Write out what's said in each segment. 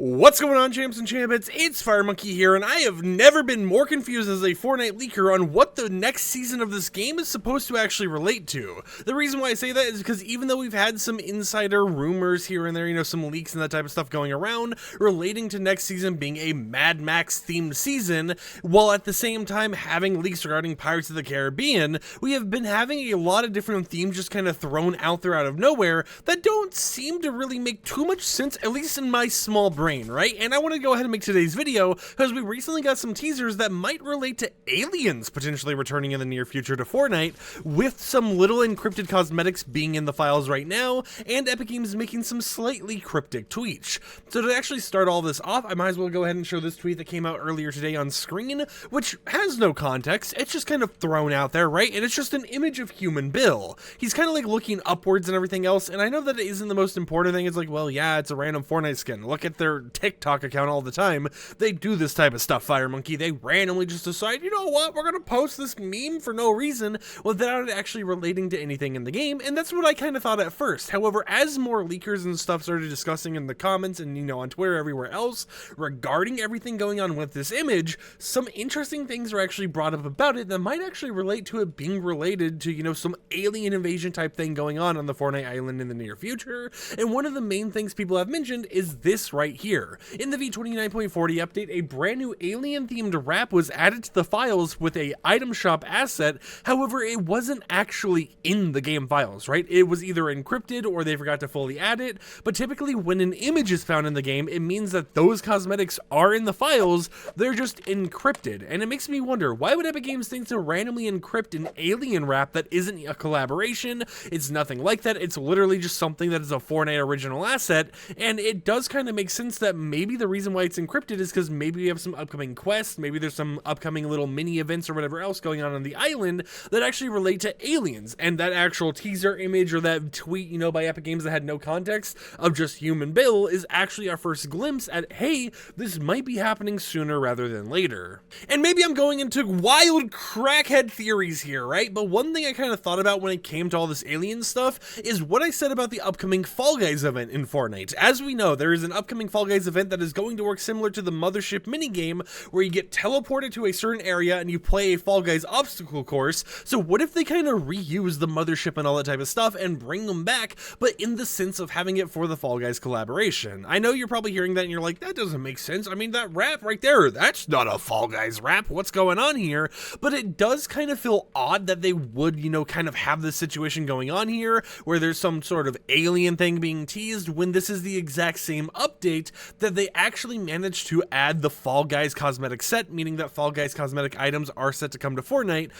What's going on, champs and champions? It's FireMonkey here, and I have never been more confused as a Fortnite leaker on what the next season of this game is supposed to actually relate to. The reason why I say that is because even though we've had some insider rumors here and there, some leaks and that type of stuff going around relating to next season being a Mad Max themed season, while at the same time having leaks regarding Pirates of the Caribbean, we have been having a lot of different themes just kind of thrown out there out of nowhere that don't seem to really make too much sense, at least in my small brain. Right? And I want to go ahead and make today's video because we recently got some teasers that might relate to aliens potentially returning in the near future to Fortnite, with some little encrypted cosmetics being in the files right now, and Epic Games making some slightly cryptic tweets. So to actually start all this off, I might as well go ahead and show this tweet that came out earlier today on screen, which has no context. It's just kind of thrown out there, right? And it's just an image of human Bill. He's kind of like looking upwards and everything else, and I know that it isn't the most important thing. It's like, well, yeah, it's a random Fortnite skin. Look at their TikTok account all the time. They do this type of stuff, FireMonkey. They randomly just decide, you know what, we're gonna post this meme for no reason without actually relating to anything in the game, and that's what I kind of thought at first. However, as more leakers and stuff started discussing in the comments and on Twitter, everywhere else, regarding everything going on with this image, some interesting things are actually brought up about it that might actually relate to it being related to, some alien invasion type thing going on the Fortnite island in the near future. And one of the main things people have mentioned is this right here. In the V29.40 update, a brand new alien-themed wrap was added to the files with a item shop asset. However, it wasn't actually in the game files, right? It was either encrypted or they forgot to fully add it. But typically when an image is found in the game, it means that those cosmetics are in the files. They're just encrypted. And it makes me wonder, why would Epic Games think to randomly encrypt an alien wrap that isn't a collaboration? It's nothing like that. It's literally just something that is a Fortnite original asset. And it does kind of make sense that maybe the reason why it's encrypted is because maybe we have some upcoming quests, maybe there's some upcoming little mini events or whatever else going on the island that actually relate to aliens, and that actual teaser image or that tweet, by Epic Games that had no context of just human Bill is actually our first glimpse at, hey, this might be happening sooner rather than later. And maybe I'm going into wild crackhead theories here, right? But one thing I kind of thought about when it came to all this alien stuff is what I said about the upcoming Fall Guys event in Fortnite. As we know, there is an upcoming Fall Guys event that is going to work similar to the Mothership minigame, where you get teleported to a certain area and you play a Fall Guys obstacle course. So what if they kind of reuse the Mothership and all that type of stuff and bring them back, but in the sense of having it for the Fall Guys collaboration? I know you're probably hearing that and you're like, that doesn't make sense. I mean, that rap right there, that's not a Fall Guys rap. What's going on here? But it does kind of feel odd that they would, kind of have this situation going on here where there's some sort of alien thing being teased when this is the exact same update that they actually managed to add the Fall Guys cosmetic set, meaning that Fall Guys cosmetic items are set to come to Fortnite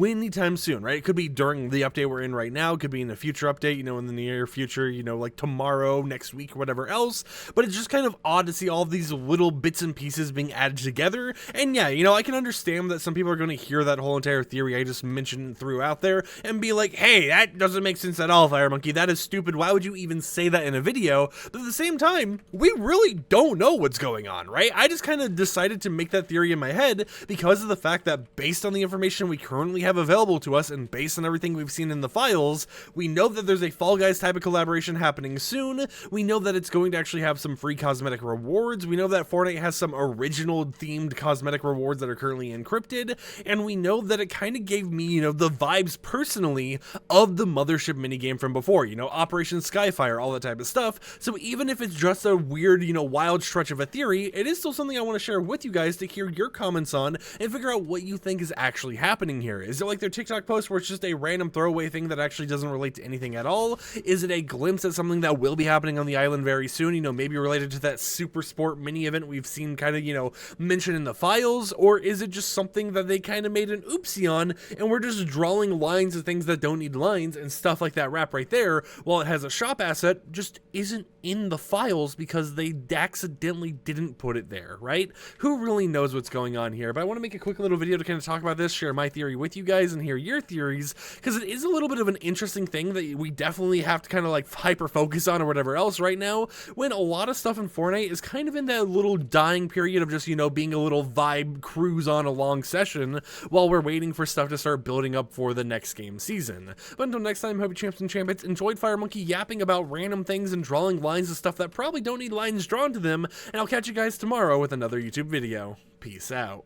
anytime soon, right? It could be during the update we're in right now, it could be in a future update, in the near future, like tomorrow, next week, whatever else. But it's just kind of odd to see all of these little bits and pieces being added together. And yeah, I can understand that some people are going to hear that whole entire theory I just mentioned and threw out there and be like, hey, that doesn't make sense at all, FireMonkey. That is stupid. Why would you even say that in a video? But at the same time, we really don't know what's going on, right? I just kind of decided to make that theory in my head because of the fact that based on the information we currently have available to us and based on everything we've seen in the files, we know that there's a Fall Guys type of collaboration happening soon. We know that it's going to actually have some free cosmetic rewards. We know that Fortnite has some original themed cosmetic rewards that are currently encrypted. And we know that it kind of gave me, the vibes personally of the Mothership minigame from before, Operation Skyfire, all that type of stuff. So even if it's just a weird, wild stretch of a theory, it is still something I want to share with you guys to hear your comments on and figure out what you think is actually happening here. Is it like their TikTok post where it's just a random throwaway thing that actually doesn't relate to anything at all? Is it a glimpse at something that will be happening on the island very soon, maybe related to that Super Sport mini event we've seen kind of, mentioned in the files? Or is it just something that they kind of made an oopsie on and we're just drawing lines of things that don't need lines and stuff like that wrap right there, while it has a shop asset, just isn't in the files because they accidentally didn't put it there, right? Who really knows what's going on here? But I want to make a quick little video to kind of talk about this, share my theory with you guys and hear your theories, because it is a little bit of an interesting thing that we definitely have to kind of like hyper focus on or whatever else right now, when a lot of stuff in Fortnite is kind of in that little dying period of just, being a little vibe cruise on a long session while we're waiting for stuff to start building up for the next game season. But until next time, hope you champs and champions enjoyed FireMonkey yapping about random things and drawing lines of stuff that probably don't need lines drawn. drawn to them, and I'll catch you guys tomorrow with another YouTube video. Peace out.